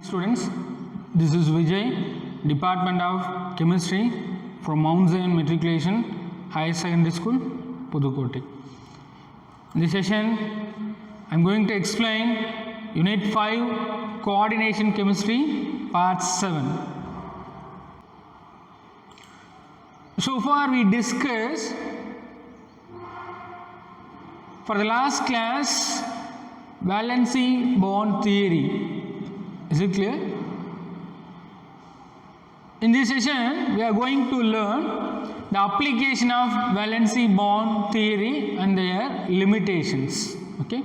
Students, this is Vijay, Department of Chemistry from Mount Zion Matriculation Higher Secondary School, Pudukkottai. In this session, I am going to explain Unit 5 Coordination Chemistry Part 7. So far we discussed for the last class valency bond theory. Is it clear? In this session, we are going to learn the application of valency bond theory and their limitations. Okay.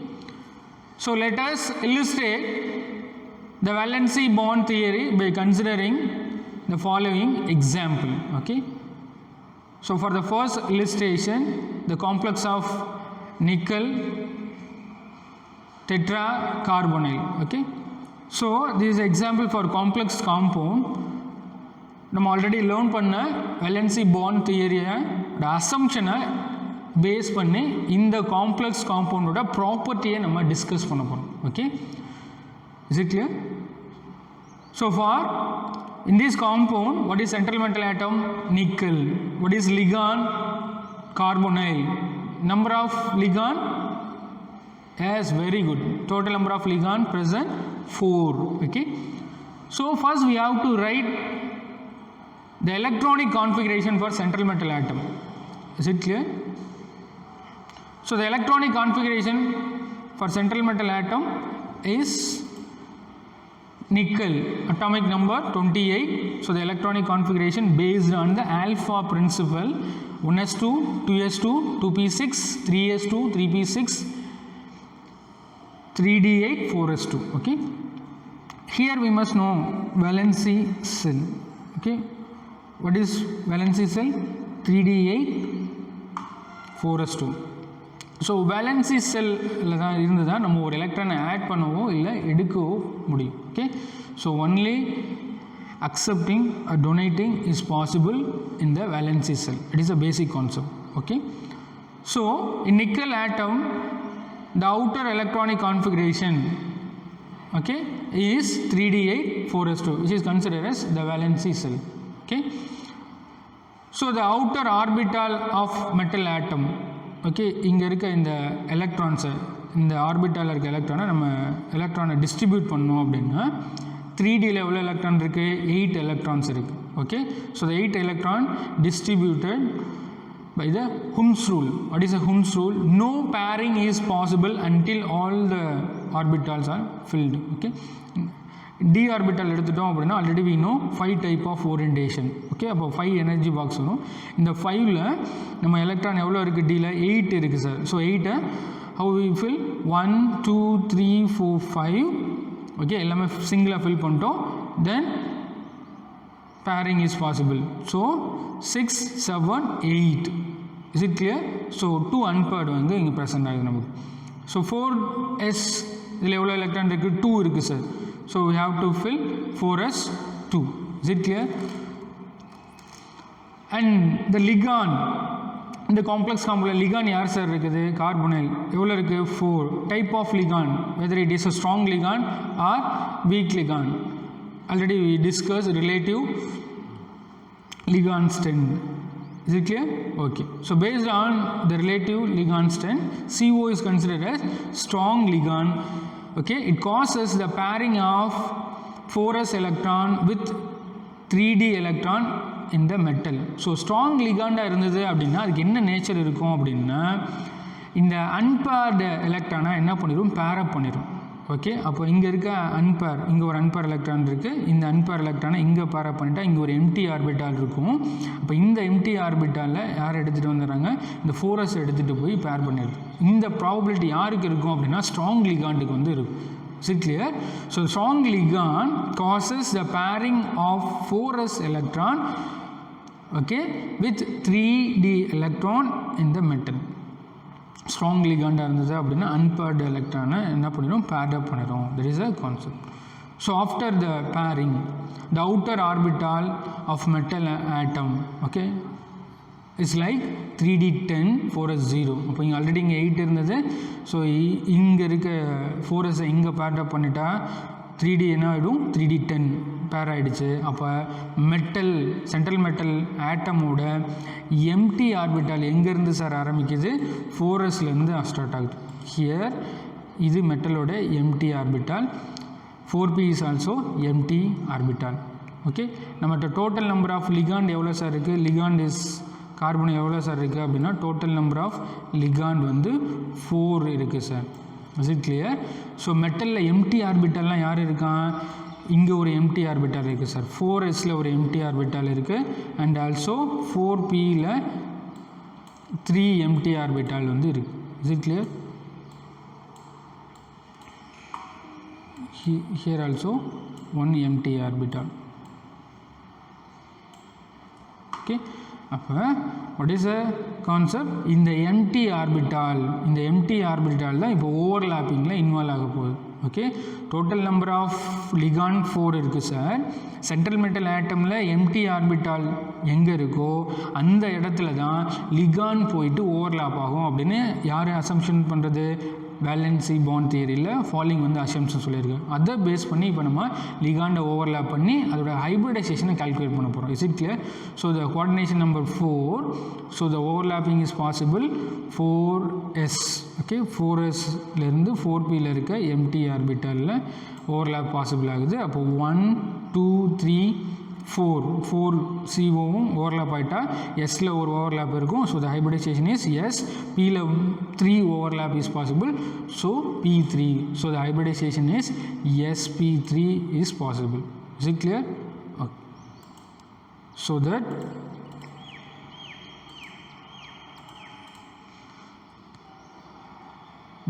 So let us illustrate the valency bond theory by considering the following example. Okay. So for the first illustration, the complex of nickel tetracarbonyl. Okay. So this is example for complex compound. நம்ம already learn பண்ண valency bond தியரியை அசம்ஷனை base பண்ணி இந்த complex காம்பவுண்டோட ப்ராப்பர்ட்டியை நம்ம discuss பண்ண போகிறோம். Okay, is it clear? So for in this compound, what is central metal atom? Nickel. What is ligand? Carbonyl. Number of ligand? Yes, very good. Total number of ligand present 4. Okay. So first we have to write the electronic configuration for central metal atom. Is it clear? So the electronic configuration for central metal atom is nickel, atomic number 28. So the electronic configuration based on the alpha principle, 1s2, 2s2, 2p6, 3s2, 3p6, 3d8, 4s2. Okay. Here we must know valency cell. Okay. What is valency cell? 3d8, 4s2. So valency செல்லில் தான் இருந்து தான் நம்ம ஒரு எலக்ட்ரானை add பண்ணவோ இல்லை எடுக்கவோ முடியும். Okay, so only accepting donating is possible in the valency shell. It is a basic concept. Okay, so in nickel atom the outer electronic configuration okay is 3d8 4s2 which is considered as the valency cell. Okay, so the outer orbital of metal atom. Okay, இங்கே இருக்க இந்த எலக்ட்ரான்ஸை, இந்த ஆர்பிட்டாலில் இருக்க எலக்ட்ரானை நம்ம எலக்ட்ரானை distribute பண்ணோம் அப்படின்னா 3Dயில் எவ்வளோ எலக்ட்ரான் இருக்குது? 8 எலக்ட்ரான்ஸ் இருக்குது. Okay, so the 8 electron distributed by the Hund's rule. What is the Hund's rule? No pairing is possible until all the orbitals are filled. Okay, d orbital எடுத்துட்டோம் அப்படின்னா already we know 5 type of orientation. Okay, அப்போ 5 energy box வரும். இந்த 5ல் நம்ம electron எவ்வளோ இருக்குது? டியில் 8 இருக்குது sir. So 8 how we fill? 1 2 3 4 5. Okay, எல்லாமே சிங்கிளாக ஃபில் பண்ணிட்டோம். தென் pairing is possible. So 6 7 8. Is it clear? So 2 unpaired வந்து இங்கே ப்ரெசென்ட் ஆகுது நமக்கு. ஸோ 4s இதில் எவ்வளோ எலக்ட்ரான் இருக்குது? 2 இருக்குது sir. So we have to fill 4s2. Is it clear? And the ligand, in the complex compound ligand யார் sir இருக்குது? கார்பனைல். எவ்வளோ இருக்குது? 4. Type of ligand, whether it is a strong ligand or weak ligand. Already we discussed relative ligand strength. Is it clear? Okay. So based on the relative ligand strength, CO is considered as strong ligand. Okay, it causes the pairing of 4s electron with 3d electron in the metal. So strong ligand இருந்தது அப்படின்னா அதுக்கு என்ன nature இருக்கும் அப்படின்னா இந்த unpaired எலக்ட்ரானை என்ன பண்ணிடும்? பேர் அப் பண்ணிடும். ஓகே, அப்போ இங்கே இருக்க அன்பேர், இங்கே ஒரு அன்பேர் எலக்ட்ரான் இருக்குது. இந்த அன்பேர் எலக்ட்ரானை இங்கே பேர் அப் பண்ணிட்டா இங்கே ஒரு எம்டி ஆர்பிட்டால் இருக்கும். அப்போ இந்த எம்டி ஆர்பிட்டாலில் யார் எடுத்துகிட்டு வந்துடுறாங்க? இந்த 4s எடுத்துகிட்டு போய் பேர் பண்ணிடுது. இந்த ப்ராபபிலிட்டி யாருக்கு இருக்கும் அப்படின்னா ஸ்ட்ராங் லிகாண்டுக்கு வந்து இருக்கும். Is it clear? So strong ligand causes the pairing of 4s electron, okay, with 3d electron in the metal. Strong லிகாண்டாக இருந்தது அப்படின்னா அன்பேர்டு எலக்ட்ரானை என்ன பண்ணிடும்? பேர்ட் அப் பண்ணிடும். That is a concept. So after the pairing the outer orbital of metal atom okay is like 3d10 4s0. அப்போ இங்கே already இங்கே 8 இருந்தது. ஸோ இங்கே இருக்க 4s இங்கே பேர்ட் அப் பண்ணிட்டா 3D என்ன ஆகிடும் 3D10 பேர் ஆகிடுச்சு. அப்போ மெட்டல் சென்ட்ரல் மெட்டல் ஆட்டமோட எம்டி ஆர்பிட்டால் எங்கேருந்து சார் ஆரம்பிக்குது 4sலேருந்து ஸ்டார்ட் ஆகுது. ஹியர் இது மெட்டலோட empty orbital. 4p is also empty orbital. Okay, நம்மகிட்ட டோட்டல் நம்பர் ஆஃப் லிகாண்ட் எவ்வளோ சார் இருக்குது? லிகாண்ட் இஸ் கார்பன் எவ்வளோ சார் இருக்குது அப்படின்னா டோட்டல் நம்பர் ஆஃப் லிகாண்ட் வந்து 4 இருக்குது sir. Is it clear? So மெட்டலில் எம்டி ஆர்பிட்டால்லாம் யார் இருக்கான்? இங்கே ஒரு எம்டி ஆர்பிட்டால் இருக்குது சார். 4sல ஒரு எம்டி ஆர்பிட்டால் இருக்குது. அண்ட் ஆல்சோ 4pல 3 எம்டி ஆர்பிட்டால் வந்து இருக்குது. Is it clear? Here also 1 empty orbital. Okay, அப்போ what is the concept? இந்த empty orbital தான் இப்போ ஓவர்லாப்பிங்கில் இன்வால்வ் ஆக போகுது. Okay, total number of ligand 4 இருக்குது சார். சென்ட்ரல் மெட்டல் ஆட்டமில் எம்டி ஆர்பிட்டால் எங்கே இருக்கோ அந்த இடத்துல தான் லிகாண்ட் போயிட்டு ஓவர்லாப் ஆகும் அப்படின்னு யார் அசம்ஷன் பண்ணுறது? வேலன்சி பாண்ட் தியரியில் ஃபாலோயிங் வந்து அசம்ஷன் சொல்லியிருக்கேன். அதை பேஸ் பண்ணி இப்போ நம்ம லிகாண்டை ஓவர்லாப் பண்ணி அதோட ஹைப்ரிடைசேஷனை கால்குலேட் பண்ண போகிறோம். Is it clear? So the coordination number 4, so the overlapping is possible 4s. Okay, 4sலேருந்து 4pல இருக்க எம்டி ஆர்பிட்டலில் ஓவர்லாப் பாசிபிள் ஆகுது. அப்போ 1 2 3 4 COவும் ஓவர்லாப் ஆகிட்டா எஸ்ல ஒரு ஓவர்லாப் இருக்கும். So the hybridisation is s. பியில் 3 overlap is possible. So P3. So the hybridisation is sp3 is possible. Is it clear? Okay, so that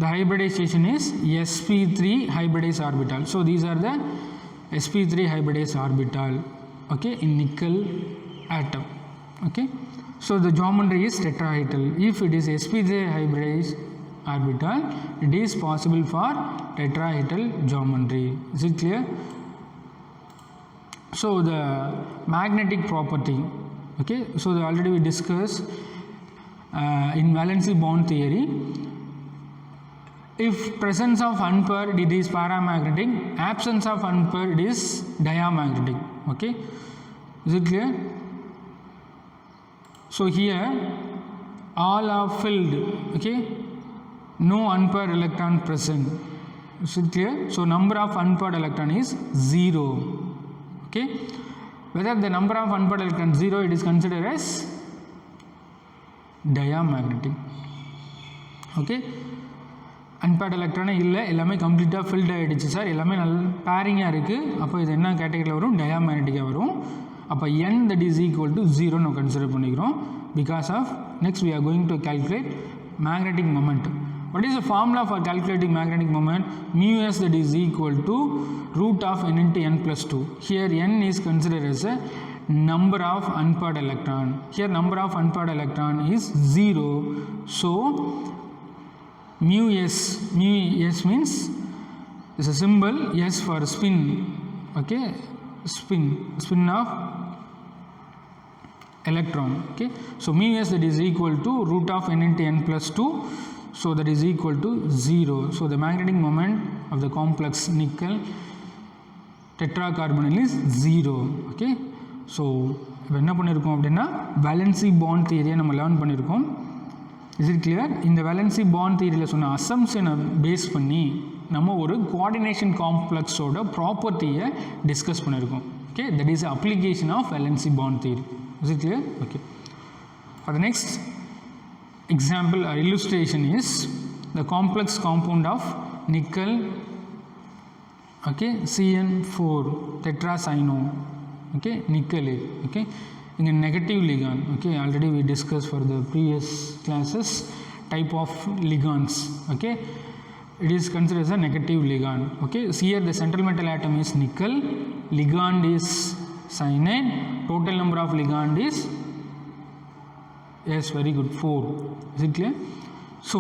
the hybridization is sp3 hybridized orbital. So these are the sp3 hybridized orbital, okay, in nickel atom. Okay, so the geometry is tetrahedral. If it is sp3 hybridized orbital, it is possible for tetrahedral geometry. Is it clear? So the magnetic property, okay, so already we discussed in valency bond theory. If presence of unpaired, it is paramagnetic. Absence of unpaired, it is diamagnetic. Okay, is it clear? So here all are filled. Okay, no unpaired electron present. Is it clear? So number of unpaired electron is 0. Okay, whether the number of unpaired electron 0, it is considered as diamagnetic. Okay, unpaired எலக்ட்ரானே இல்லை, எல்லாமே கம்ப்ளீட்டாக field ஆகிடுச்சு sir. எல்லாமே நல்ல பேரிங்காக இருக்குது. அப்போ இது என்ன கேட்டகரியில் வரும்? டயாமேக்னெட்டிக்காக வரும். அப்போ n that is equal to 0 நம்ம கன்சிடர் பண்ணிக்கிறோம். Because of next we are going to calculate magnetic moment. What is the formula for calculating magnetic moment? Mu s that is equal to root of n into n plus 2. Here n is considered as a number of unpaired electron. Here number of unpaired electron is 0. So mu s means is a symbol s for spin. Okay, spin of electron. Okay, so mu s that is equal to root of n into n plus 2. So that is equal to 0. So the magnetic moment of the complex nickel tetracarbonyl is 0. Okay, so இப்போ என்ன பண்ணியிருக்கோம் அப்படின்னா valency bond தியரியை நம்ம learn பண்ணியிருக்கோம். Is it clear? இந்த valency bond தியரியில் சொன்ன அசம்ஷனை base பண்ணி நம்ம ஒரு கோஆர்டினேஷன் காம்ப்ளெக்ஸோட ப்ராப்பர்ட்டியை டிஸ்கஸ் பண்ணியிருக்கோம். Okay, that is application of valency bond theory. Is it clear? Okay, for the next example or illustration is the complex compound of nickel, okay, CN4 tetracyano, okay, nickelate. Okay, in a negative ligand. Okay, already we discussed for the previous classes type of ligands. Okay, it is considered as a negative ligand. Okay, so here the central metal atom is nickel, ligand is cyanide, total number of ligand is, yes, very good, 4. Is it clear? So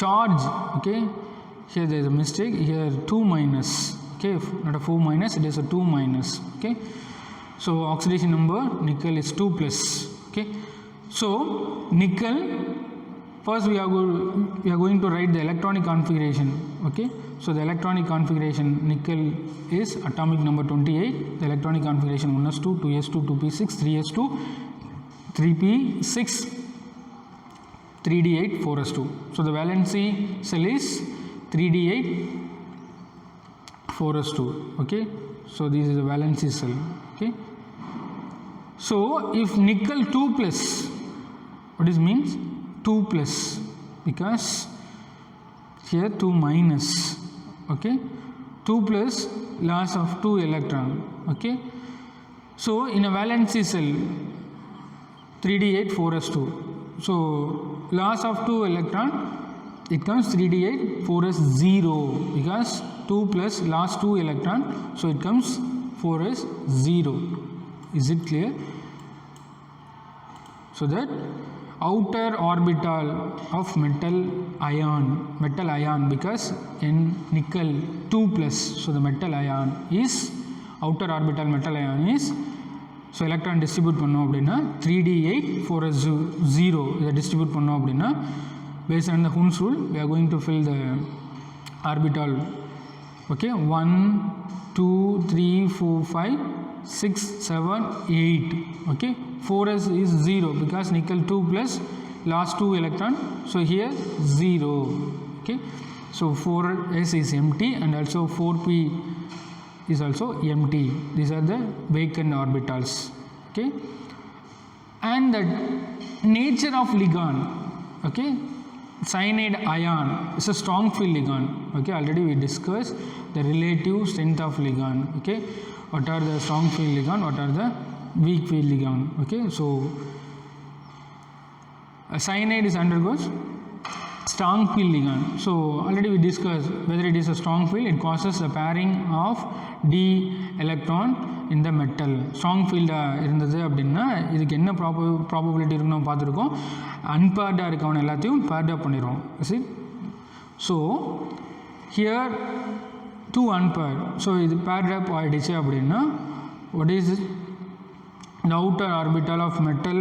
charge, okay, here there is a mistake, here 2 minus, okay, not a 4 minus, it is a 2 minus. Okay, so oxidation number nickel is 2 plus. Okay, so nickel, first we are going to write the electronic configuration. Okay, So the electronic configuration nickel is atomic number 28. The electronic configuration 1s2, 2s2, 2p6, 3s2, 3p6, 3d8, 4s2. So the valency cell is 3d8, 4s2. Okay, so this is the valency cell. Okay, so if nickel 2 plus, what is means 2 plus, because here 2 minus. Okay, 2 plus loss of 2 electron. Okay, so in a valency cell 3d8, 4s2, so loss of 2 electron, it comes 3d8, 4s0, because 2 plus last 2 electron, so it comes 4s0. Is it clear? So that outer orbital of metal ion, because in nickel 2 plus, so the metal ion is, outer orbital metal ion is, so electron distribute பண்ணோம் அப்படின்னா 3d8, 4s0 இதை distribute பண்ணோம் அப்படின்னா, based on the Hund's rule, we are going to fill the orbital. Okay, 1, 2, 3, 4, 5, 6, 7, 8. Okay, 4s is 0 because nickel 2 plus last 2 electron, so here 0. Okay, so 4s is empty and also 4p is also empty. These are the vacant orbitals. Okay, and the nature of ligand, okay, cyanide ion is a strong field ligand. Okay, already we discussed the relative strength of ligand. Okay, what are the strong field ligand, what are the weak field ligand. Okay, so a cyanide is undergoes strong field ligand. So already we discussed whether it is a strong field, it causes the pairing of d electron in the metal. strong field இருந்தது அப்படின்னா இதுக்கு என்ன probability இருக்குன்னு நம்ம பார்த்துருக்கோம். unpaired இருக்கவன எல்லாத்தையும் paired up பண்ணிடுவோம். see, so here 2 unpaired, so இது paired up ஆயிடுச்சு அப்படின்னா, what is it? The outer orbital of metal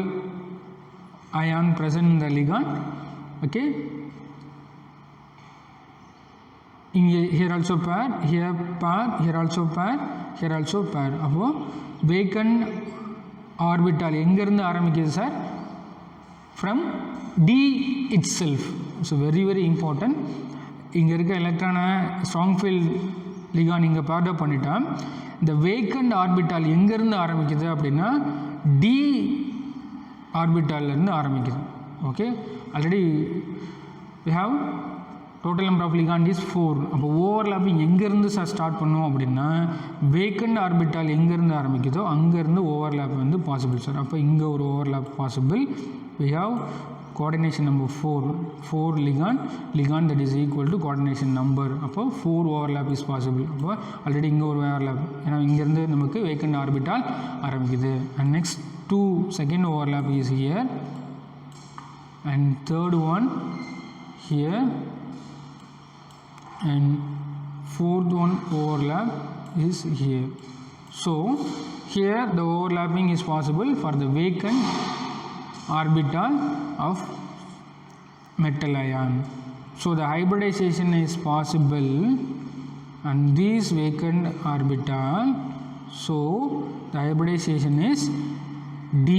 ion present in the ligand. Okay, here also pair, here pair, here also pair, here also pair. அப்போ vacant orbital எங்க இருந்து ஆரம்பிக்குது sir? From d itself. So very very important. இங்க இருக்க எலக்ட்ரானை strong field ligand இங்க paired up பண்ணிட்டா, இந்த vacant orbital எங்க இருந்து ஆரம்பிக்குது அப்படின்னா d orbital இருந்து ஆரம்பிக்குது. Okay, already we have total number of ligand is 4. அப்போ ஓவர்லாப்பிங் எங்கேருந்து சார் ஸ்டார்ட் பண்ணோம் அப்படின்னா, வேக்கண்ட் ஆர்பிட்டால் எங்கேருந்து ஆரம்பிக்குதோ அங்கேருந்து ஓவர்லாப் வந்து பாசிபிள் சார். அப்போ இங்கே ஒரு overlap possible. we have coordination number 4 ligand that is equal to coordination number. அப்போ 4 overlap is possible. அப்போ ஆல்ரெடி இங்கே ஒரு overlap, ஏன்னா இங்கேருந்து நமக்கு வேக்கண்ட் ஆர்பிட்டால் ஆரம்பிக்குது. and next second overlap is here and third one here and fourth one overlap is here. So here the overlapping is possible for the vacant orbital of metal ion. So the hybridization is possible and these vacant orbital, so the hybridization is d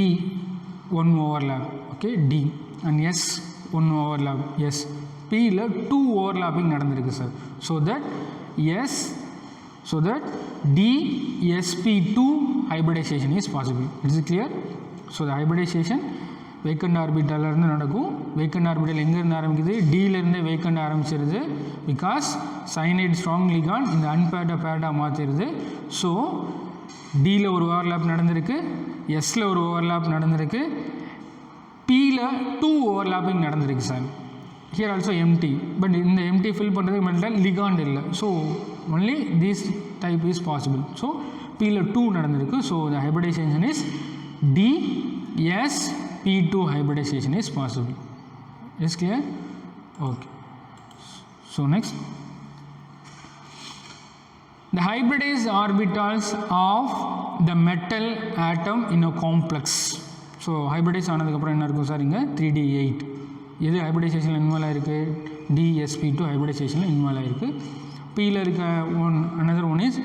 1 overlap. Okay, d and s 1 overlap. yes, p ல 2 overlapping நடந்திருக்கு sir. so that d sp2 hybridization is possible. is it clear? so the hybridization vacant ஆர்பிட்டால இருந்து நடக்கும். Vacant orbital எங்கே இருந்து ஆரம்பிக்குது? டியிலேருந்து vacant ஆரம்பிச்சிருது. பிகாஸ் சைனைட் ஸ்ட்ராங் லிகாண்ட் இந்த அன்பேர்டை பேர்டாக மாற்றிடுது. ஸோ டியில் ஒரு ஓவர்லாப் நடந்திருக்கு, எஸ்ஸில் ஒரு ஓவர்லாப் நடந்திருக்கு, பியில் 2 ஓவர்லாப்பிங் நடந்திருக்கு sir. Here also empty, but இந்த எம்டி ஃபில் பண்ணுறதுக்கு மட்டும் லிகாண்ட் இல்லை. So only this type is possible. So பியில் 2 நடந்திருக்கு. So the hybridisation is d s P2 hybridization is possible. Is clear? Okay. So next, the hybridized orbitals of the metal atom in a complex. So hybridized ஆனதுக்கு அப்புறம் என்ன இருக்கும் sir? இங்கே 3d8 எது ஹைபிரிடைசேஷனில் involve ஆயிருக்கு? DsP2 ஹைபிரிடைசேஷனில் involve ஆயிருக்கு. Pல இருக்க another one is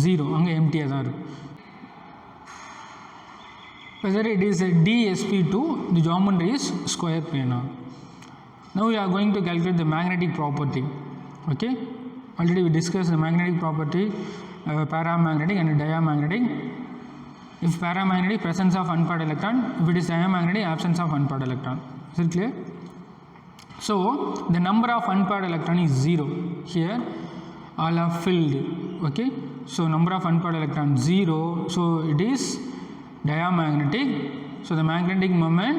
0, அங்கே எம்டியாக தான் இருக்குது. Whether it is a DsP2, the geometry is square planar. Now we are going to calculate the magnetic property. Okay, already we discussed the magnetic property, paramagnetic and diamagnetic. If paramagnetic, presence of unpaired electron. If it is diamagnetic, absence of unpaired electron. Is it clear? So the number of unpaired electron is 0. Here all are filled. Okay, so number of unpaired electron 0. So it is diamagnetic. So the magnetic moment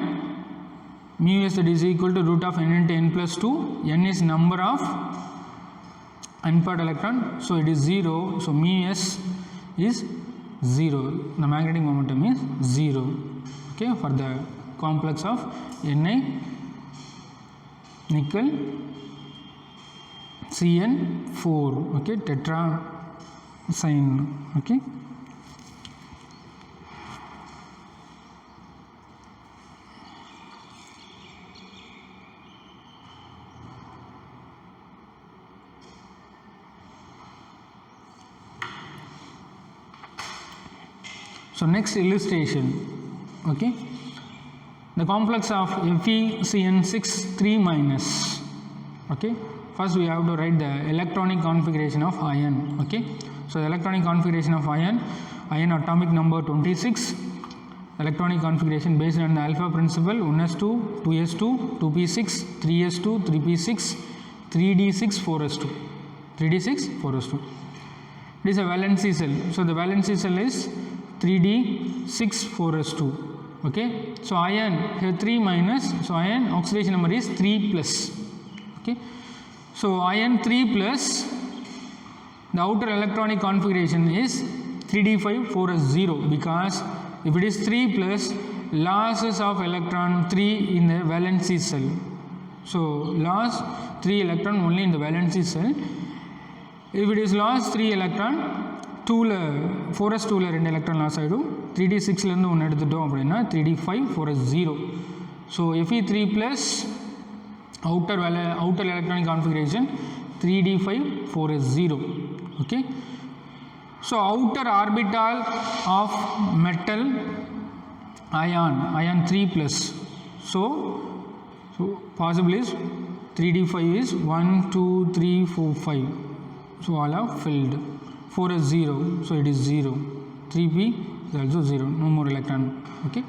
mu s that is equal to root of n into n plus 2. N is number of unpaired electron. So it is 0. So mu s is 0. The magnetic momentum is 0. Okay, for the complex of Ni nickel Cn4. Okay, tetra sign. Okay. So next illustration, okay, the complex of FeCN6 3 minus. Okay, first we have to write the electronic configuration of ion. Okay, so the electronic configuration of ion atomic number 26, electronic configuration based on the alpha principle 1s2, 2s2, 2p6, 3s2, 3p6, 3d6, 4s2, 3d6, 4s2. It is a valency cell. So the valency cell is 3d6, 4s2. Okay, so ion here 3 minus, so ion oxidation number is 3 plus. Okay, so ion 3 plus, the outer electronic configuration is 3d5, 4s0, because if it is 3 plus, losses of electron 3 in the valency cell. So loss 3 electron only in the valency cell. If it is loss 3 electron, 4s2ல 2 electron loss ஆயிடும். 3d6ல இருந்து 1 எடுத்துட்டோம் அப்படின்னா 3d5, 4s0. So Fe3 plus outer electronic configuration 3d5, 4s0. Okay, so outer orbital of metal ion 3 plus, so possible is 3d5 is 1 2 3 4 5, so all are filled. 4 is 0, so it is 0. 3p is also 0, no more electron. Okay,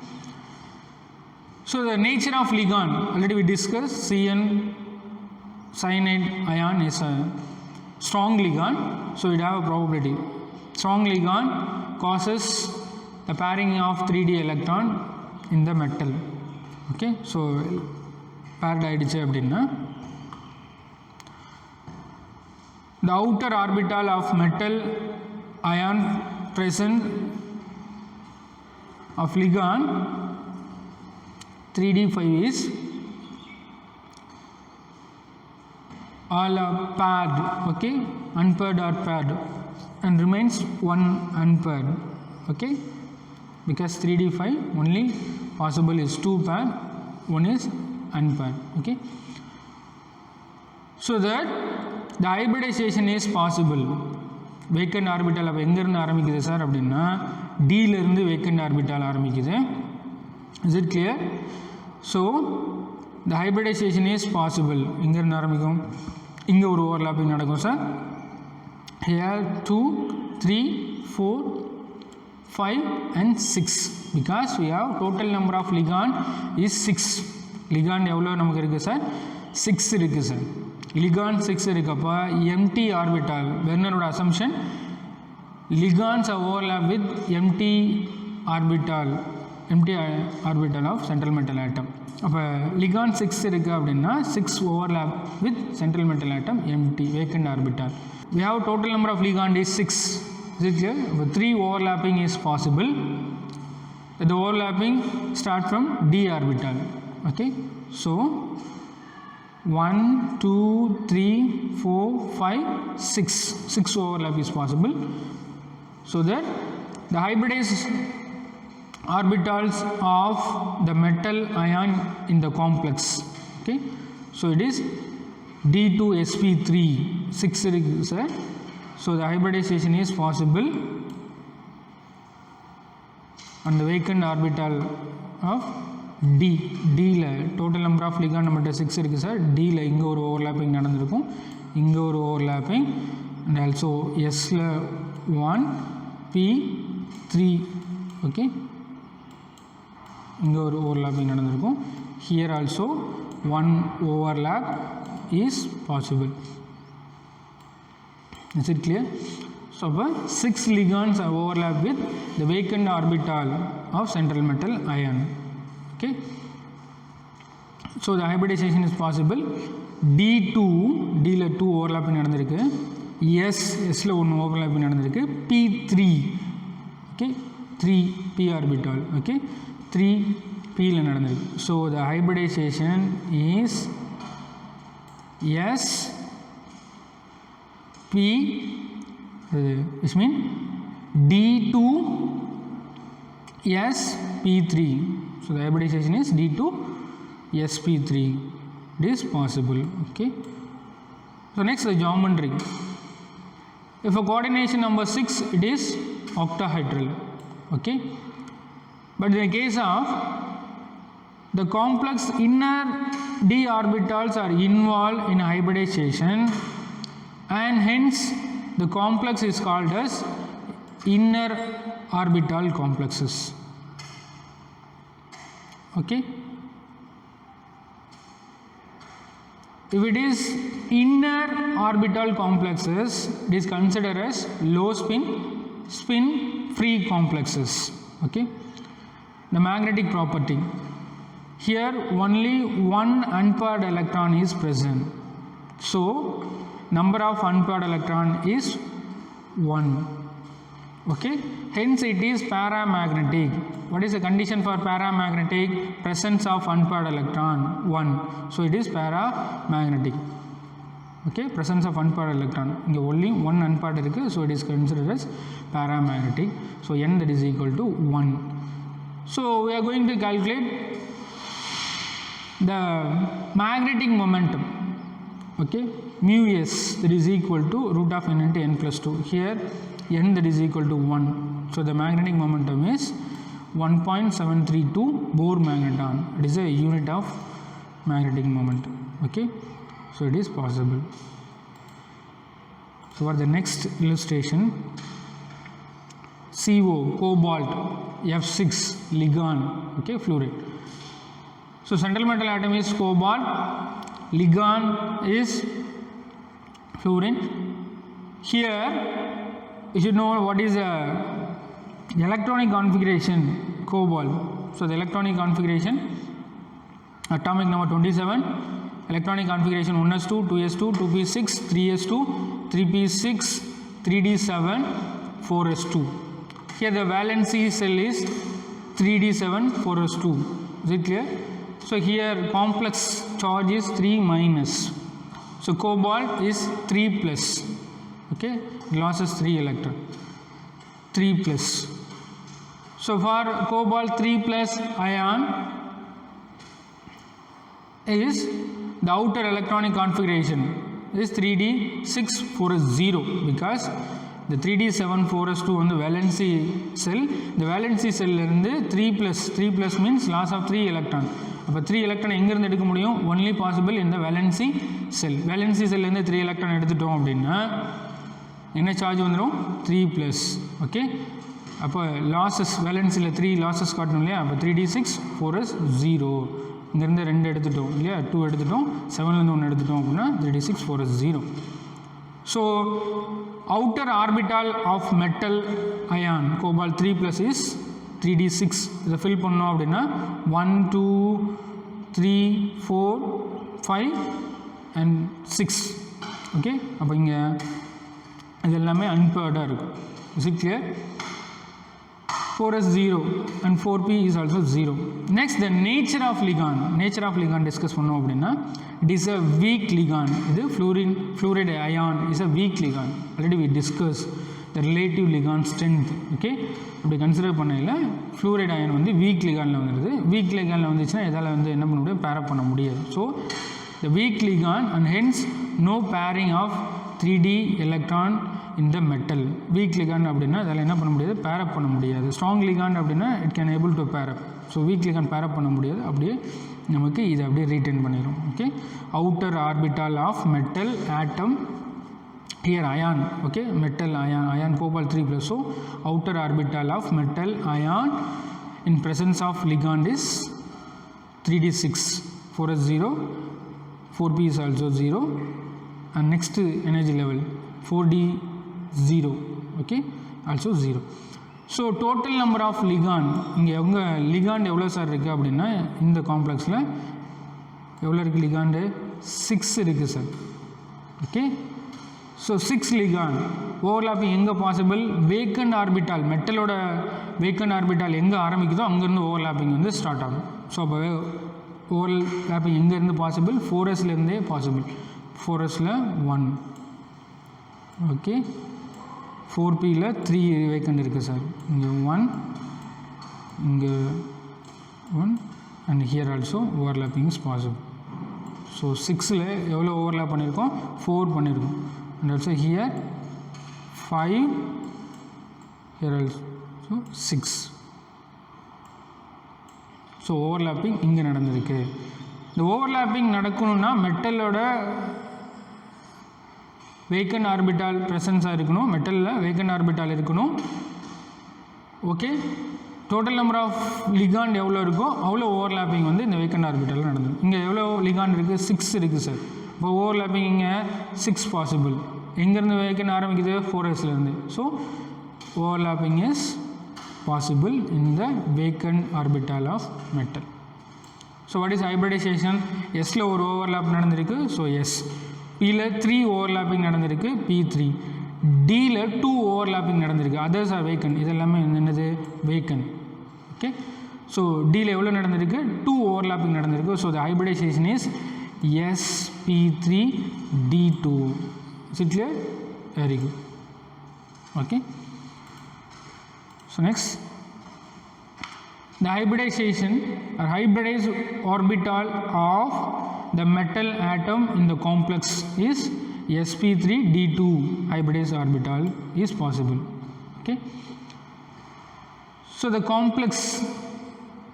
so the nature of ligand already we discussed. Cn cyanide ion is a strong ligand, so it have a probability. Strong ligand causes the pairing of 3d electron in the metal. Okay, so paired ஆயிடுச்சு அப்படின்னா the outer orbital of metal ion present of ligand 3d5 is all are paired. Okay, unpaired or paired, and remains one unpaired. Okay, because 3d5 only possible is 2 paired, one is unpaired. Okay, so that the hybridization is possible. Vacant orbital அப்போ எங்கேருந்து ஆரம்பிக்குது sir அப்படின்னா டியிலிருந்து vacant orbital ஆரம்பிக்குது. Is it clear? So the hybridization is possible. எங்கேருந்து ஆரம்பிக்கும், இங்கே ஒரு overlapping நடக்கும் sir. Here 2 3 4 5 and 6, because we have total number of ligand is 6. ligand எவ்வளோ நமக்கு இருக்குது சார், 6 இருக்குது சார். ligand 6 இருக்கப்போ empty orbital, வெர்னரோட assumption ligands are overlap with empty orbital of central metal atom. அப்போ ligand 6 இருக்கு அப்படின்னா 6 overlap with central metal atom, empty vacant orbital. We have total number of ligand is 6. Is it clear? 3 overlapping is possible. The overlapping start from d orbital. Okay, so 1 2 3 4 5 6 overlap is possible, so that the hybridized orbitals of the metal ion in the complex. Okay, so it is D2sp3 6 இருக்குது sir. So the hybridization is possible on the vacant orbital of D. Dல total number of ligand நம்மகிட்ட 6 இருக்குது sir. Dல இங்கே ஒரு overlapping நடந்திருக்கும், இங்கே ஒரு overlapping, and also Sல 1 P3 okay, இங்கே ஒரு overlapping நடந்திருக்கும். Here also one overlap is possible. Is it clear? So 6 ligands are overlap with the vacant orbital of central metal ion. Okay, so the hybridization is possible. D2 D ல 2 overlapping நடந்திருக்கு, S ல 1 overlapping நடந்திருக்கு, P3 okay, 3 p orbital okay, 3 p ல நடந்திருக்கு. So the hybridization is S P which mean D2 S P3. So the hybridization is D2 sp3. It is possible. Okay, so next the geometry. If a coordination number 6, it is octahedral. Okay, but in the case of the complex inner d orbitals are involved in hybridization, and hence the complex is called as inner orbital complexes. Okay, if it is inner orbital complexes, it is considered as low spin free complexes. Okay, the magnetic property, here only one unpaired electron is present, so number of unpaired electron is 1. Okay, hence it is paramagnetic. What is the condition for paramagnetic? Presence of unpaired electron 1, so it is paramagnetic. Okay, presence of unpaired electron, இங்கே only one unpaired இருக்கு, so it is considered as paramagnetic. So n that is equal to 1. So we are going to calculate the magnetic momentum. Okay, mu s that is equal to root of n into n plus 2. Here n that is equal to 1. So the magnetic momentum is 1.732 Bohr magneton. It is a unit of magnetic moment. Okay, so it is possible. So for the next illustration, CO cobalt F6 ligand, okay, fluoride. So central metal atom is cobalt, ligand is fluorine. Here you should know what is the electronic configuration cobalt. So the electronic configuration, atomic number 27, electronic configuration 1s2, 2s2, 2p6, 3s2, 3p6, 3d7, 4s2. Here the valency cell is 3d7, 4s2. Is it clear? So here complex charge is 3 minus. So cobalt is 3 plus. Okay, losses 3 electron, 3 plus. So for cobalt 3 plus ion is the outer electronic configuration is 3d6 4s0, because the 3d7 4s2 on the valency cell, the valency cell irundhu 3 plus means loss of 3 electron. அப்போ 3 electron எங்கேருந்து எடுக்க முடியும்? only possible in the valency cell. valency cell இருந்து 3 electron எடுத்துட்டோம் அப்படின்னா என்ன charge வந்துடும்? 3 plus. Okay, அப்போ லாஸஸ் வேலன்ஸில் 3 லாஸஸ் காட்டணும் இல்லையா? அப்போ 3d6 4s0, இங்கேருந்து 2 எடுத்துட்டோம் இல்லையா? 2 எடுத்துட்டோம், 7லேருந்து 1 எடுத்துட்டோம் அப்படின்னா 3d6 4s0. So outer orbital of metal ion cobalt 3 plus is 3d6. இதை ஃபில் பண்ணோம் அப்படின்னா 1 2 3 4 5 and 6. ஓகே, அப்போ இங்கே இது எல்லாமே அன்பேர்டாக இருக்கும். Is it clear? 4s0 and 4p is also 0. Next the nature of ligand discuss பண்ணோம் அப்படின்னா it is a weak ligand. இது fluoride ion is a weak ligand. already we discussed the relative ligand strength. Okay, அப்படி consider பண்ணல fluoride ion வந்து weak ligandல வந்துடுது. weak ligandல வந்துச்சுன்னா இதால் வந்து என்ன பண்ண முடியும்? பேரப் பண்ண முடியாது. So the weak ligand and hence no pairing of 3d electron in the metal. Weak ligand அப்படின்னா அதில் என்ன பண்ண முடியாது, pair up பண்ண முடியாது. Strong ligand அப்படின்னா it can able to pair up. So weak ligand pair up பண்ண முடியாது, அப்படியே நமக்கு இதை அப்படியே retain பண்ணிடும். Okay, outer orbital of metal atom, here ion, okay, metal ion cobalt 3 plus. So outer orbital of metal ion in presence of ligand is 3d6, 4s0, 4p is also 0, and next energy level 4d0, okay, also 0. So total number of ligand, இங்கே எவங்க ligand எவ்வளோ sir இருக்குது அப்படின்னா இந்த காம்ப்ளெக்ஸில் எவ்வளோ இருக்குது ligand 6 இருக்குது sir. Okay, so 6 ligand overlapping எங்கே possible, vacant orbital, மெட்டலோட வேக்கண்ட் ஆர்பிட்டால் எங்கே ஆரம்பிக்குதோ அங்கேருந்து ஓவர்லாப்பிங் வந்து ஸ்டார்ட் ஆகும். ஸோ அப்போ ஓவர்லாப்பிங் எங்கேருந்து பாசிபிள், 4sலேருந்தே பாசிபிள். 4sல 1, ஓகே, 4pல 3 வேக்கண்ட் இருக்குது சார். இங்கே 1, இங்கே 1, and here also overlapping is possible. So 6ல் எவ்வளோ ஓவர்லாப் பண்ணியிருக்கோம், 4 பண்ணியிருக்கோம். And also here 5, here also 6. So overlapping இங்கே நடந்திருக்கு. இந்த ஓவர்லாப்பிங் நடக்கணும்னா மெட்டலோட வேக்கண்ட் ஆர்பிட்டால் ப்ரெசன்ஸாக இருக்கணும், மெட்டலில் வேக்கண்ட் ஆர்பிட்டால் இருக்கணும். Okay, total number of ligand எவ்வளோ இருக்கோ அவ்வளோ ஓவர்லாப்பிங் வந்து இந்த வேக்கண்ட் ஆர்பிட்டாலில் நடந்துடும். இங்கே எவ்வளோ லிகாண்ட் இருக்குது, 6 இருக்குது சார். இப்போ ஓவர்லாப்பிங் இங்கே 6 பாசிபிள். எங்கேருந்து வேக்கண்ட் ஆரம்பிக்குது, 4sலேருந்து. So overlapping is possible in the vacant orbital of metal. So what is hybridization? Sல ஒரு overlap நடந்திருக்கு, so S. Pல 3 overlapping நடந்திருக்கு, P3. Dல 2 overlapping நடந்திருக்கு, others are vacant. இதெல்லாமே என்னது, vacant. Okay, so Dல எவ்வளோ நடந்திருக்கு, 2 overlapping நடந்திருக்கு. So the hybridization is sp3d2. Is it clear? Very good. Okay, so next, the hybridization or hybridized orbital of the metal atom in the complex is sp3d2 hybridized orbital is possible. Okay, so the complex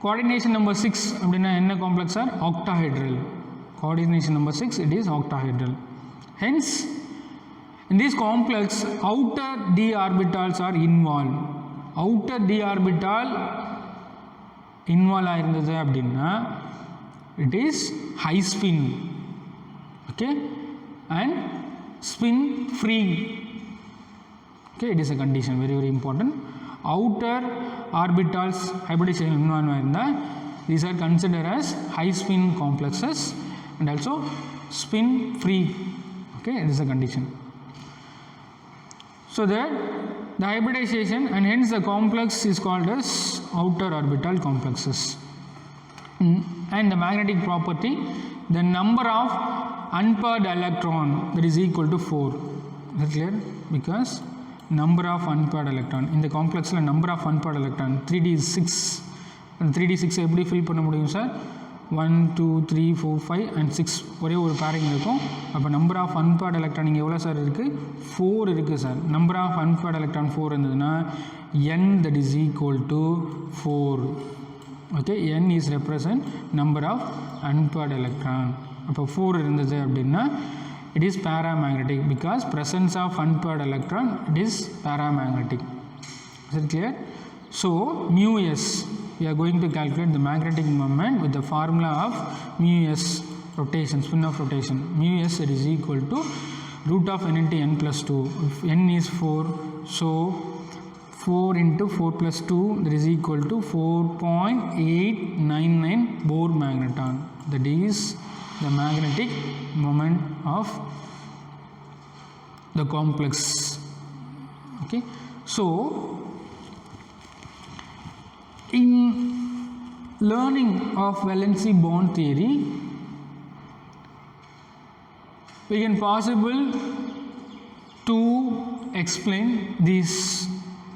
coordination number 6 அப்படின்னா என்ன complex are octahedral. Coordination number 6, it is octahedral. Hence in this complex outer d orbitals are involved. outer d orbital involve ஆயிருந்தது அப்படின்னா it is high spin, okay, and spin free. Okay, it is a condition, very very important. outer orbitals hybridization involved ஆயிருந்தா these are considered as high spin complexes and also spin free. Okay, it is a condition. So that the hybridization and hence the complex is called as outer orbital complexes. And the magnetic property, the number of unpaired electron that is equal to 4. Is that clear? Because number of unpaired electron in the complex la number of unpaired electron 3d6 and 3d6 எப்படி fill பண்ண முடியும் sir, 1 2 3 4 5 and 6 ஒரே ஒரு bearing இருக்கும். அப்போ number of unpaired electron இங்கே எவ்வளோ sir இருக்குது, 4 இருக்குது sir. Number of unpaired electron 4 இருந்ததுன்னா n that is equal to 4. Okay, n is represent number of unpaired electron. அப்போ 4 இருந்தது அப்படின்னா it is paramagnetic because presence of unpaired electron, it is paramagnetic. Is it clear? So mu s, we are going to calculate the magnetic moment with the formula of mu s rotation, spin of rotation. Mu s it is equal to root of n into n plus 2. If n is 4, so 4 into 4 plus 2 that is equal to 4.899 Bohr magneton. That is the magnetic moment of the complex. Okay, so in learning of valency bond theory, we can possible to explain these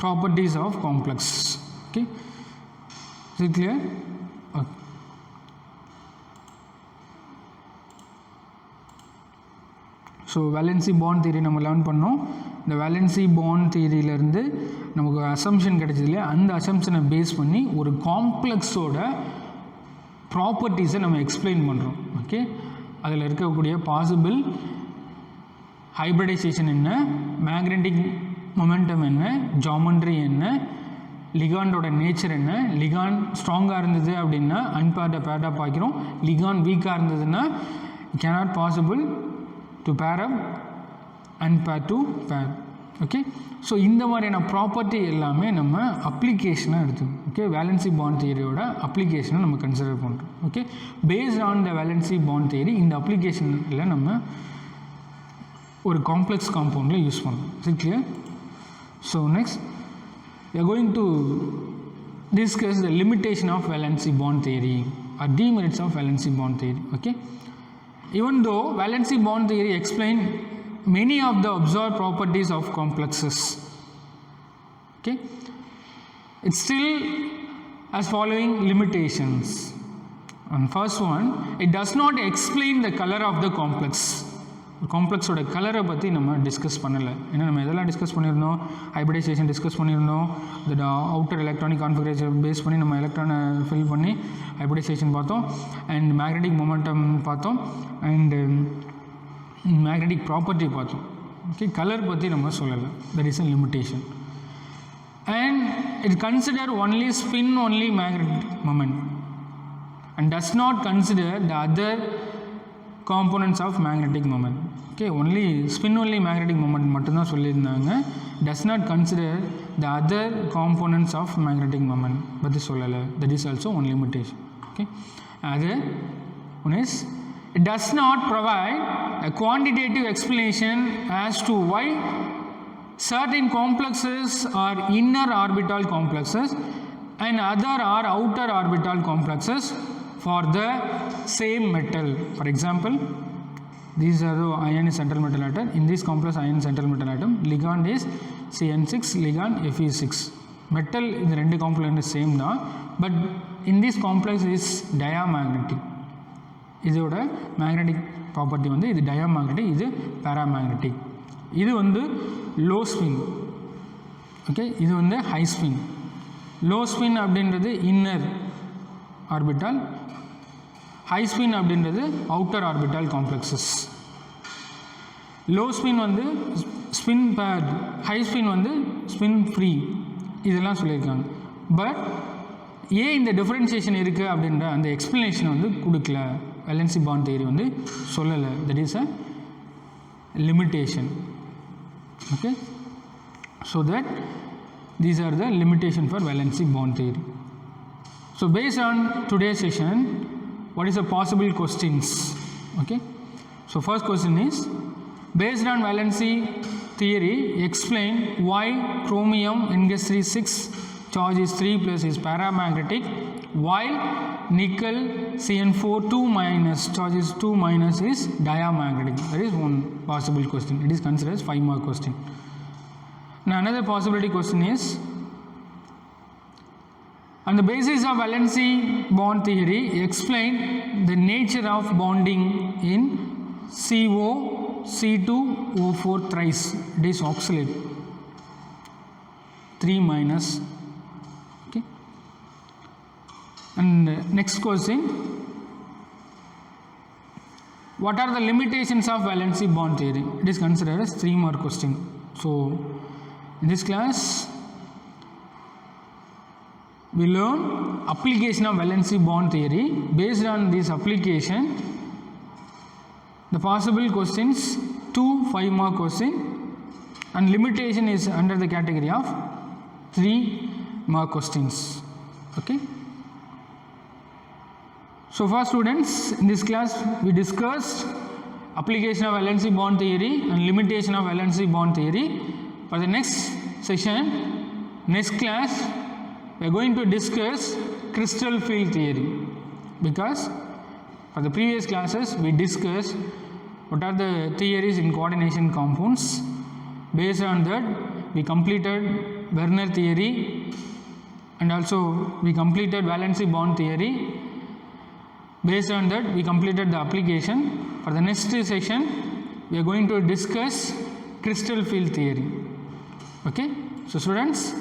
properties of complex. Okay, is it clear? Okay. So valency bond theory நம்ம learn பண்ணோம். இந்த valency bond தியரியிலேருந்து நமக்கு assumption கிடைச்சது இல்லையா, அந்த அசம்ஷனை base பண்ணி ஒரு காம்ப்ளெக்ஸோட ப்ராப்பர்ட்டிஸை நம்ம எக்ஸ்பிளைன் பண்ணுறோம். ஓகே, அதில் இருக்கக்கூடிய பாசிபிள் ஹைப்ரிடைசேஷன் என்ன, மேக்னெட்டிக் மொமெண்டம் என்ன, ஜாமெண்ட்ரி என்ன, லிகாண்டோட நேச்சர் என்ன, லிகாண்ட் ஸ்ட்ராங்காக இருந்தது அப்படின்னா அன்பேர்டை பேர்டாக பார்க்கிறோம், லிகாண்ட் வீக்காக இருந்ததுன்னா cannot possible to pair up unpair to pair. Okay, so இந்த மாதிரியான ப்ராப்பர்ட்டி எல்லாமே நம்ம அப்ளிகேஷனாக எடுத்துக்கணும். ஓகே, வேலன்சி பாண்ட் தியரியோட அப்ளிகேஷனை நம்ம கன்சிடர் பண்ணுறோம். Okay, based on the valency bond theory இந்த அப்ளிகேஷனில் நம்ம ஒரு காம்ப்ளெக்ஸ் காம்பவுண்டில் யூஸ் பண்ணுறோம். சரி, clear? So next we are going to discuss the limitation of valency bond theory or demerits of valency bond theory. Okay, even though valency bond theory explain many of the observed properties of complexes, okay, it still has following limitations. And first one, it does not explain the color of the complex. காம்ப்ளெக்ஸோட கலரை பற்றி நம்ம discuss பண்ணலை. ஏன்னா நம்ம எதெல்லாம் discuss பண்ணியிருந்தோம், hybridisation discuss பண்ணியிருந்தோம், இந்த அவுட்டர் எலக்ட்ரானிக் கான்ஃபிகரேஷன் பேஸ் பண்ணி நம்ம எலக்ட்ரானை ஃபில் பண்ணி ஹைப்ரிடைசேஷன் பார்த்தோம், அண்ட் மேக்னெட்டிக் மொமெண்டம் பார்த்தோம், அண்டு மேக்னெட்டிக் ப்ராப்பர்ட்டி பார்த்தோம். ஓகே, கலர் பற்றி நம்ம சொல்லலை, that is a limitation. And it consider only spin only magnetic moment and does not consider the other components of magnetic moment. Okay, only spin only magnetic moment மட்டும் தான் சொல்லியிருந்தாங்க. does not consider the other components of magnetic moment பற்றி சொல்லலை. that is also one limitation. Okay, other one is it does not provide a quantitative explanation as to why certain complexes are inner orbital complexes and other are outer orbital complexes for the same metal. For example, these are the iron is central metal atom. In this complex iron central metal atom, ligand is CN6, ligand Fe6. Metal in the two component is same da, but in this complex is diamagnetic. இதோட magnetic property வந்து இது diamagnetic, இது paramagnetic. இது வந்து low spin. Okay, இது வந்து high spin. Low spin அப்படின்றது inner orbital, high spin அப்படின்றது outer orbital complexes. Low spin வந்து spin paired, high spin வந்து spin free. இதெல்லாம் சொல்லியிருக்காங்க. பட் ஏன் இந்த டிஃபரன்சியேஷன் இருக்குது அப்படின்ற அந்த எக்ஸ்ப்ளனேஷன் வந்து கொடுக்கல, வேலன்சி பாண்ட் தியரி வந்து சொல்லலை. That is a limitation. Okay, so that these are the limitation for valency bond theory. So based on today's session, what is the possible questions? Okay, so first question is, based on valency theory, explain why chromium NH36 charge is 3 plus is paramagnetic while nickel CN4 2 minus charge is 2 minus is diamagnetic. That is one possible question. It is considered as 5 mark question. Now another possibility question is, on the basis of valency bond theory, explain the nature of bonding in CO C2O4 thrice. It is oxalate 3 minus. Okay, and next question, what are the limitations of valency bond theory? It is considered as 3 mark question. So in this class we learn application of valency bond theory. Based on this application, the possible questions 2 5 mark question, and limitation is under the category of 3 mark questions. Okay, so for students, in this class we discussed application of valency bond theory and limitation of valency bond theory. For the next session, next class, we are going to discuss crystal field theory, because for the previous classes we discussed what are the theories in coordination compounds. Based on that, we completed Werner theory, and also we completed valency bond theory. Based on that, we completed the application. For the next session, we are going to discuss crystal field theory. Okay, so students,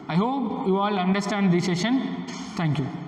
I hope you all understand this session. Thank you.